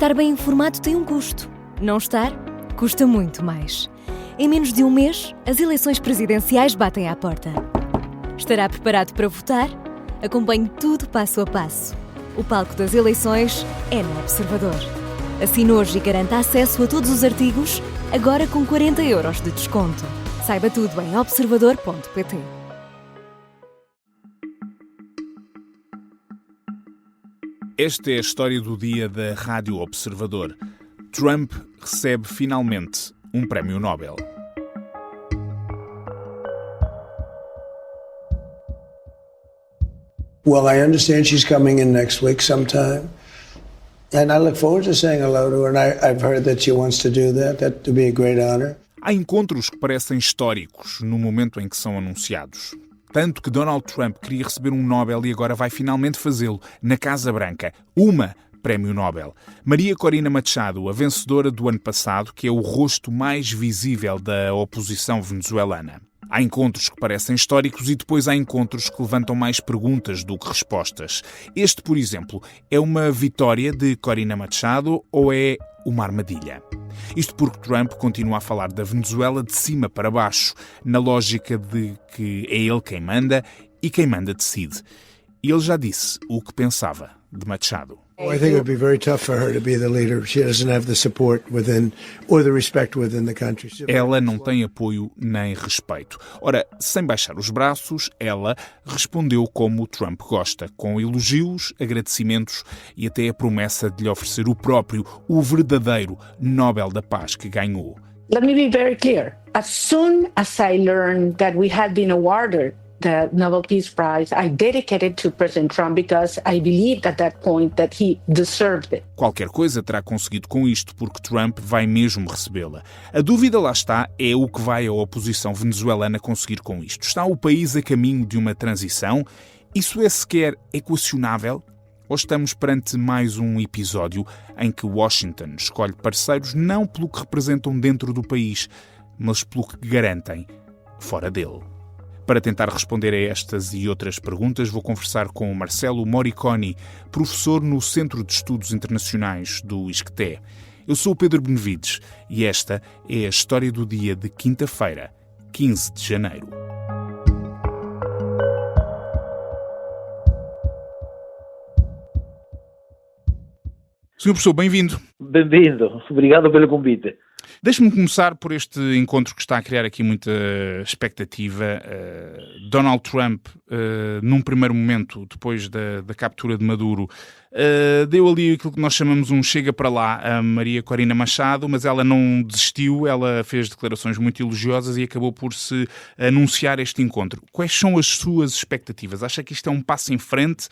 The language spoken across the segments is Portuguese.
Estar bem informado tem um custo. Não estar, custa muito mais. Em menos de um mês, as eleições presidenciais batem à porta. Estará preparado para votar? Acompanhe tudo passo a passo. O palco das eleições é no Observador. Assine hoje e garanta acesso a todos os artigos, agora com 40€ de desconto. Saiba tudo em observador.pt. Esta é a história do dia da Rádio Observador. Trump recebe finalmente um prémio Nobel. Well, I understand she's coming in next week sometime. And I look forward to saying hello to her. And I've heard that she wants to do that. That would be a great honor. Há encontros que parecem históricos no momento em que são anunciados. Tanto que Donald Trump queria receber um Nobel e agora vai finalmente fazê-lo na Casa Branca. Uma prémio Nobel. Maria Corina Machado, a vencedora do ano passado, que é o rosto mais visível da oposição venezuelana. Há encontros que parecem históricos e depois há encontros que levantam mais perguntas do que respostas. Este, por exemplo, é uma vitória de Corina Machado ou é uma armadilha? Isto porque Trump continua a falar da Venezuela de cima para baixo, na lógica de que é ele quem manda e quem manda decide. E ele já disse o que pensava de Machado. I think it would be very tough for her to be the leader. She doesn't have the support within or the respect within the country. Ela não tem apoio nem respeito. Ora, sem baixar os braços, ela respondeu como o Trump gosta, com elogios, agradecimentos e até a promessa de lhe oferecer o próprio, o verdadeiro Nobel da Paz que ganhou. Let me be very clear. As soon as I learned that we had been awarded the Nobel Peace Prize, I dedicated to President Trump because I believed at that point that he deserved it. Qualquer coisa terá conseguido com isto, porque Trump vai mesmo recebê-la. A dúvida, lá está, é o que vai a oposição venezuelana conseguir com isto. Está o país a caminho de uma transição? Isso é sequer equacionável? Ou estamos perante mais um episódio em que Washington escolhe parceiros não pelo que representam dentro do país, mas pelo que garantem fora dele? Para tentar responder a estas e outras perguntas, vou conversar com o Marcelo Moriconi, professor no Centro de Estudos Internacionais do ISCTE. Eu sou o Pedro Benevides e esta é a história do dia de quinta-feira, 15 de janeiro. Senhor professor, bem-vindo. Bem-vindo. Obrigado pelo convite. Deixe-me começar por este encontro que está a criar aqui muita expectativa. Donald Trump, num primeiro momento, depois da captura de Maduro, deu ali aquilo que nós chamamos um chega para lá a Maria Corina Machado, mas ela não desistiu, ela fez declarações muito elogiosas e acabou por se anunciar este encontro. Quais são as suas expectativas? Acha que isto é um passo em frente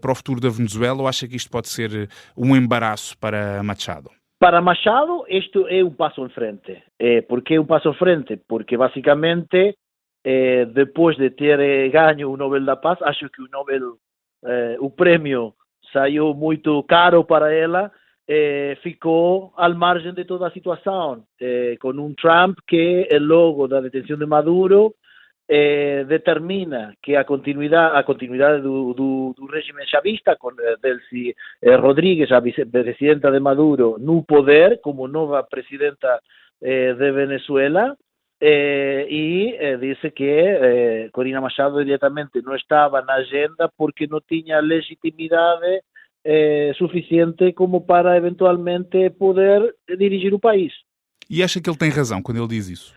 para o futuro da Venezuela ou acha que isto pode ser um embaraço para Machado? Para Machado, isto é um passo em frente. Por que um passo em frente? Porque, basicamente, depois de ter ganho o Nobel da Paz, acho que o prémio saiu muito caro para ela, ficou à margem de toda a situação, com um Trump que, logo da detenção de Maduro, determina que a continuidade do regime chavista, com Delcy Rodríguez, a vice-presidenta de Maduro, no poder, como nova presidenta de Venezuela, e disse que Corina Machado diretamente não estava na agenda porque não tinha legitimidade suficiente como para eventualmente poder dirigir o país. E acha que ele tem razão quando ele diz isso?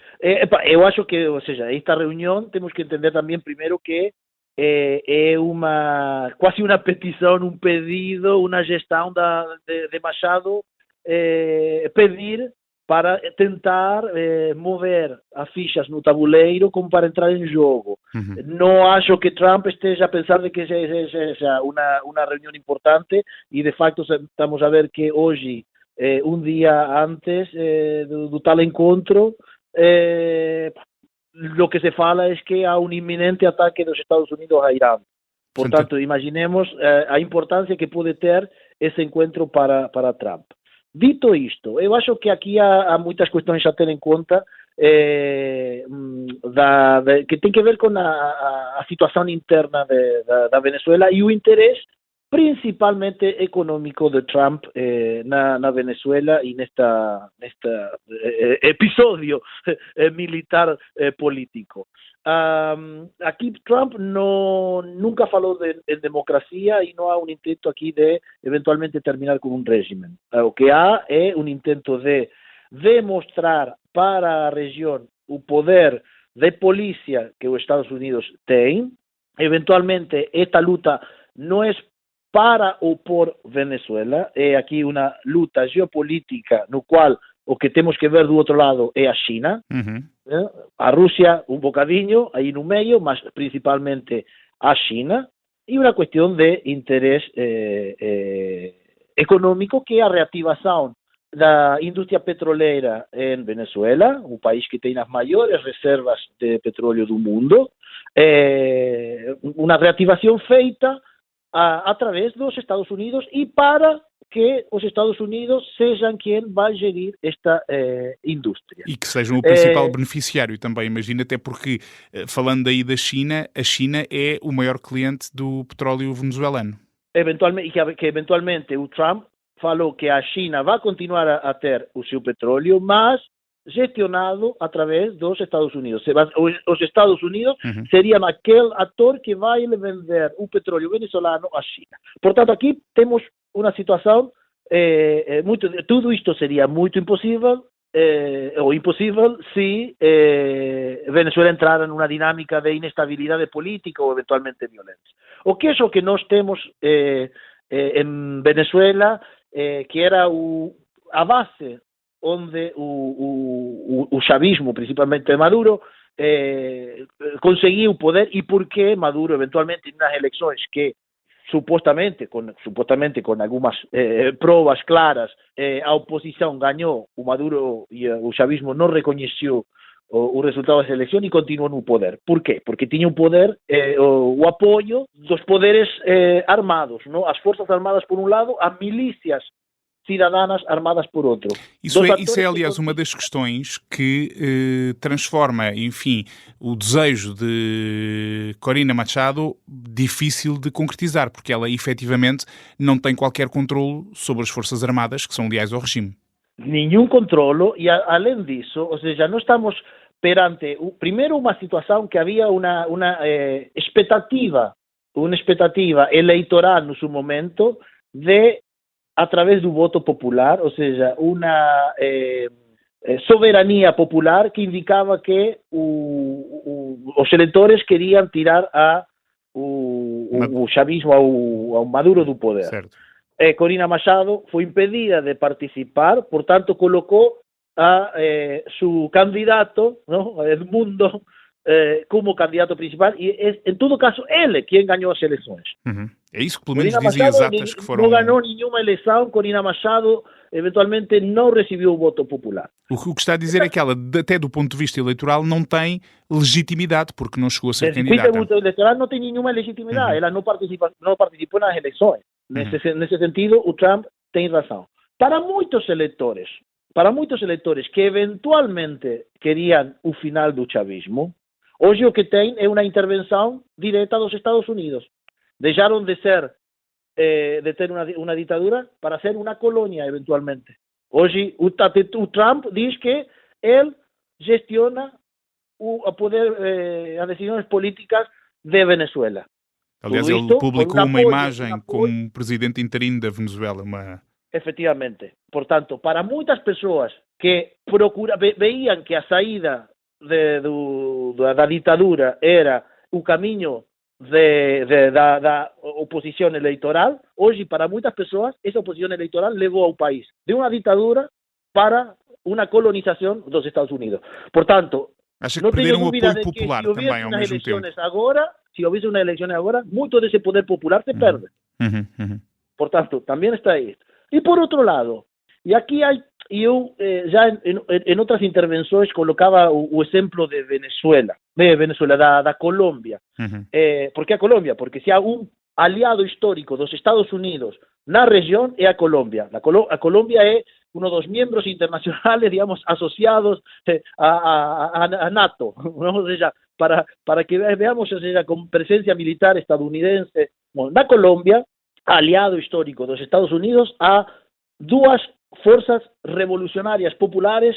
Eu acho que, ou seja, esta reunião temos que entender também primeiro que é quase uma petição, um pedido, uma gestão de Machado pedir para tentar mover as fichas no tabuleiro como para entrar em jogo. Uhum. Não acho que Trump esteja a pensar de que seja uma reunião importante e de facto estamos a ver que hoje, um dia antes do tal encontro, lo que se fala es que há um iminente ataque dos Estados Unidos a Irán. Portanto, imaginemos a importância que pode ter esse encontro para Trump. Dito isto, eu acho que aqui há muitas questões a ter em conta que tem que ver com a situação interna da Venezuela e o interesse principalmente económico de Trump na Venezuela y en este episodio militar político. Aquí Trump nunca faló en democracia y no hay un intento aquí de eventualmente terminar con un régimen. Lo que hay es un intento de demostrar para la región el poder de policía que los Estados Unidos tienen. Eventualmente esta lucha no es para o por Venezuela, é aqui uma luta geopolítica no qual o que temos que ver do outro lado é a China, a Rússia um bocadinho aí no meio, mas principalmente a China, e uma questão de interesse econômico, que é a reativação da indústria petroleira em Venezuela, o país que tem as maiores reservas de petróleo do mundo, uma reativação feita a través dos Estados Unidos y para que os Estados Unidos sejam quem vai gerir esta indústria. E que sejam o principal beneficiário também, imagino, até porque, falando aí da China, a China é o maior cliente do petróleo venezuelano. Eventualmente, que eventualmente o Trump falou que a China vai continuar a ter o seu petróleo, mas gestionado através dos Estados Unidos. Os Estados Unidos seriam aquele ator que vai vender o petróleo venezuelano à China. Portanto, aqui temos uma situação tudo isto seria muito impossível ou impossível se Venezuela entrara numa dinâmica de inestabilidade política ou eventualmente violência. O que é o que nós temos em Venezuela, que era a base onde o chavismo, principalmente Maduro, conseguiu o poder, e porque Maduro eventualmente nas eleições que supostamente com algumas provas claras a oposição ganhou, o Maduro e o chavismo não reconheceu o resultado das eleições e continuou no poder. Por quê? Porque tinha o poder, o apoio dos poderes armados, não? As forças armadas por um lado, as milícias cidadãs armadas por outro. Isso é, aliás, uma das questões que transforma, enfim, o desejo de Corina Machado difícil de concretizar, porque ela efetivamente não tem qualquer controlo sobre as forças armadas, que são leais ao regime. Nenhum controlo, e além disso, ou seja, nós estamos perante, primeiro, uma situação que havia uma expectativa eleitoral no seu momento de a través do voto popular, ou seja, uma soberania popular que indicava que os eleitores queriam tirar o chavismo, ao Maduro do poder. Certo. Corina Machado foi impedida de participar, portanto colocou a seu candidato, ¿no? Edmundo, como candidato principal, e em todo caso ele quem ganhou as eleições. É isso que pelo menos Corina dizem Machado as atas que foram... não ganhou nenhuma eleição, Corina Machado eventualmente não recebeu o voto popular. O que está a dizer é que ela, até do ponto de vista eleitoral, não tem legitimidade, porque não chegou a ser candidata. Desde o ponto eleitoral não tem nenhuma legitimidade, ela não participou nas eleições. Nesse sentido, o Trump tem razão. Para muitos eleitores que eventualmente queriam o final do chavismo, hoje o que tem é uma intervenção direta dos Estados Unidos. Deixaram de ter uma ditadura para ser uma colônia, eventualmente. Hoje o Trump diz que ele gestiona o poder, as decisões políticas de Venezuela. Aliás, ele publicou uma imagem como presidente interino da Venezuela. Efectivamente. Portanto, para muitas pessoas que veíam que a saída da ditadura era o caminho da oposição eleitoral, hoje, para muitas pessoas, essa oposição eleitoral levou ao país de uma ditadura para uma colonização dos Estados Unidos. Portanto, acha que perderam o apoio popular também ao mesmo tempo? Se houvesse uma eleição agora, muito desse poder popular se perde. Portanto, também está aí. E por outro lado, e aqui eu já em outras intervenções colocava o exemplo de Venezuela, da Colômbia. Por que a Colômbia? Porque se há um aliado histórico dos Estados Unidos na região é a Colômbia. A Colômbia é um dos membros internacionais, digamos, associados a NATO, ¿no? Ou seja, para que veamos, ou seja, com presença militar estadunidense. Bom, na Colômbia, aliado histórico dos Estados Unidos, a duas forzas revolucionarias populares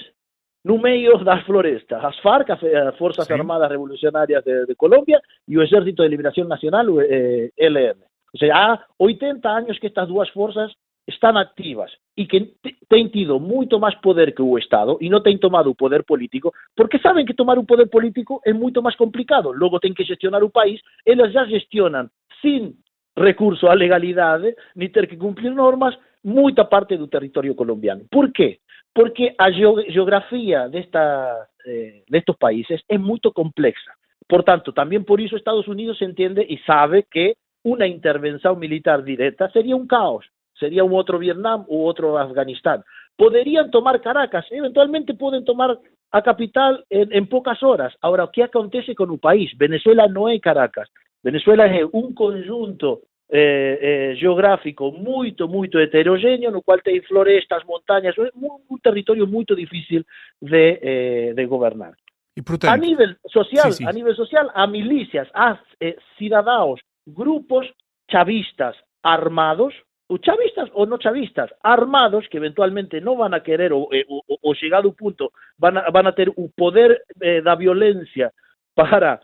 no meio das florestas, as FARC, as Forças Armadas Revolucionárias de Colômbia, e o Exército de Liberação Nacional, o ELN. Ou seja, há 80 anos que estas duas forças estão ativas e que têm tido muito mais poder que o Estado e não têm tomado o poder político, porque sabem que tomar o poder político é muito mais complicado. Logo têm que gestionar o país, elas já gestionam sem recurso à legalidade, nem ter que cumprir normas, muita parte do território colombiano. Por quê? Porque a geografia destes países é muito complexa. Portanto, também por isso Estados Unidos entende e sabe que uma intervenção militar direta seria um caos, seria um outro Vietnã ou outro Afeganistão. Poderiam tomar Caracas, eventualmente podem tomar a capital em poucas horas. Agora, o que acontece com o país? Venezuela não é Caracas. Venezuela é um conjunto geográfico muito heterogêneo, no qual tem florestas, montanhas, um território muito difícil de governar. E, portanto, a nível social, sim. a nível social, há milícias, há cidadãos, grupos chavistas armados, ou chavistas ou não chavistas, armados, que eventualmente não vão a querer, ou chegado ao ponto, vão a ter o poder da violência para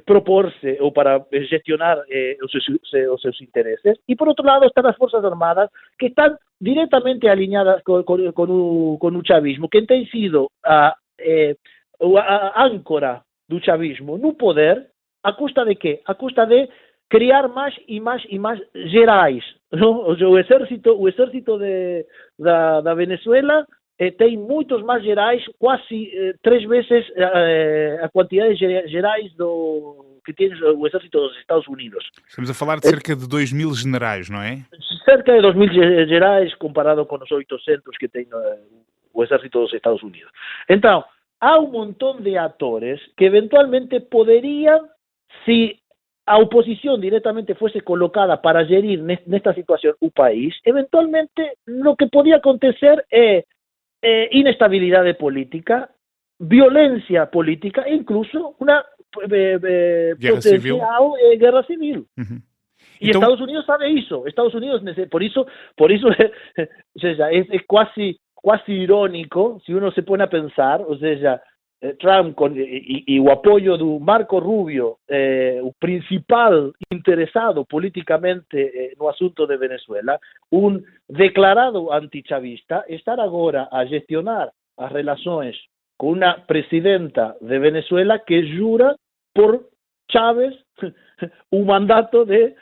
propor-se ou para gestionar os seus interesses. E, por outro lado, estão as Forças Armadas, que estão diretamente alinhadas com o chavismo, que tem sido a âncora do chavismo no poder, a custa de quê? A custa de criar mais e mais gerais. Não? O exército da Venezuela tem muitos mais gerais, quase 3 vezes a quantidade de gerais que tem o exército dos Estados Unidos. Estamos a falar de cerca de 2.000 generais, não é? Cerca de 2.000 gerais comparado com os 800 que tem o exército dos Estados Unidos. Então, há um montão de atores que eventualmente poderiam, se a oposição diretamente fosse colocada para gerir nesta situação o país, eventualmente o que podia acontecer é inestabilidade política, violência política e incluso uma potencial guerra civil. Uhum. E então, Estados Unidos sabe isso. Estados Unidos, por isso ou seja, é quase irónico se uno se põe a pensar, ou seja, Trump e o apoio do Marco Rubio, o principal interessado politicamente no assunto de Venezuela, um declarado antichavista, estar agora a gestionar as relações com uma presidenta de Venezuela que jura por Chávez o mandato de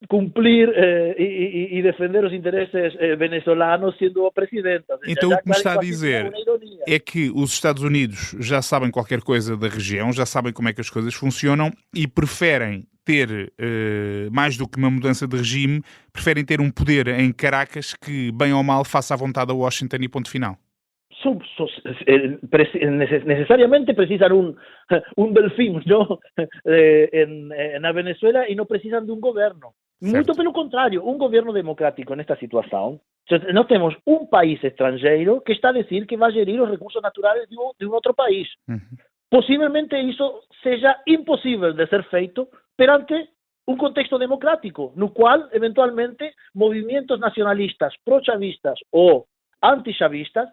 cumprir e defender os interesses venezuelanos sendo a presidenta. Então o que me está a dizer é que os Estados Unidos já sabem qualquer coisa da região, já sabem como é que as coisas funcionam e preferem ter, mais do que uma mudança de regime, preferem ter um poder em Caracas que, bem ou mal, faça a vontade a Washington e ponto final. Necessariamente precisam um delfim, não? Na Venezuela, e não precisam de um governo. Certo. Muito pelo contrário, um governo democrático nesta situação. Nós temos um país estrangeiro que está a dizer que vai gerir os recursos naturais de um outro país. Uhum. Possivelmente isso seja impossível de ser feito perante um contexto democrático, no qual, eventualmente, movimentos nacionalistas, pro-chavistas ou anti-chavistas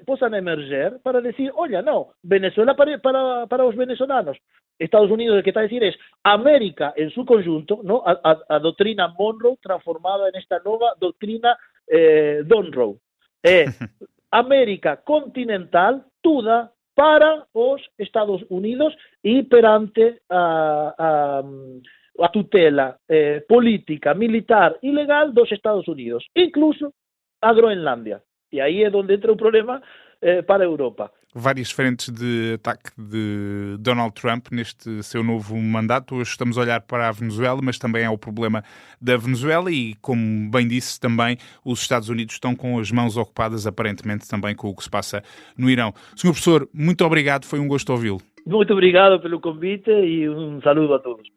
possam emerger para dizer, olha, não, Venezuela para os venezolanos. Estados Unidos o que está a decir es América en su conjunto, ¿no? A doctrina Monroe transformada en esta nueva doctrina Donroe. América continental toda para os Estados Unidos e perante a tutela política, militar e legal dos Estados Unidos, incluso a Groenlândia. E aí é onde entra o problema para a Europa. Várias frentes de ataque de Donald Trump neste seu novo mandato. Hoje estamos a olhar para a Venezuela, mas também há o problema da Venezuela e, como bem disse, também os Estados Unidos estão com as mãos ocupadas, aparentemente, também com o que se passa no Irão. Senhor Professor, muito obrigado, foi um gosto ouvi-lo. Muito obrigado pelo convite e um saludo a todos.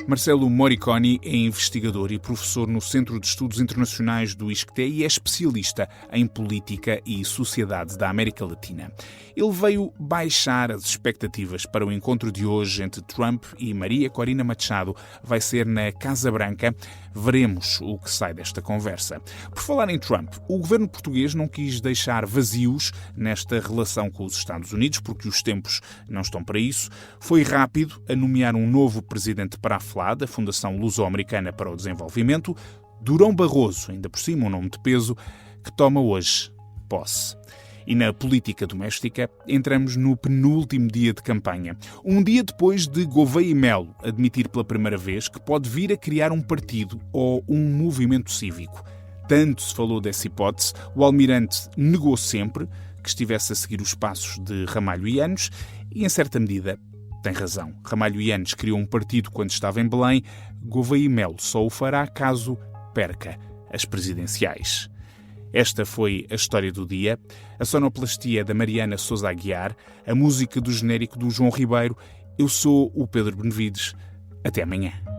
Marcelo Moriconi é investigador e professor no Centro de Estudos Internacionais do ISCTE e é especialista em política e sociedade da América Latina. Ele veio baixar as expectativas para o encontro de hoje entre Trump e Maria Corina Machado. Vai ser na Casa Branca. Veremos o que sai desta conversa. Por falar em Trump, o governo português não quis deixar vazios nesta relação com os Estados Unidos, porque os tempos não estão para isso. Foi rápido a nomear um novo presidente para a FLAD, a Fundação Luso-Americana para o Desenvolvimento, Durão Barroso, ainda por cima um nome de peso, que toma hoje posse. E na política doméstica, entramos no penúltimo dia de campanha. Um dia depois de Gouveia e Melo admitir pela primeira vez que pode vir a criar um partido ou um movimento cívico. Tanto se falou dessa hipótese, o almirante negou sempre que estivesse a seguir os passos de Ramalho e Yanes e, em certa medida, tem razão. Ramalho e Yanes criou um partido quando estava em Belém. Gouveia e Melo só o fará caso perca as presidenciais. Esta foi a história do dia. A sonoplastia da Mariana Sousa Aguiar, a música do genérico do João Ribeiro. Eu sou o Pedro Benevides. Até amanhã.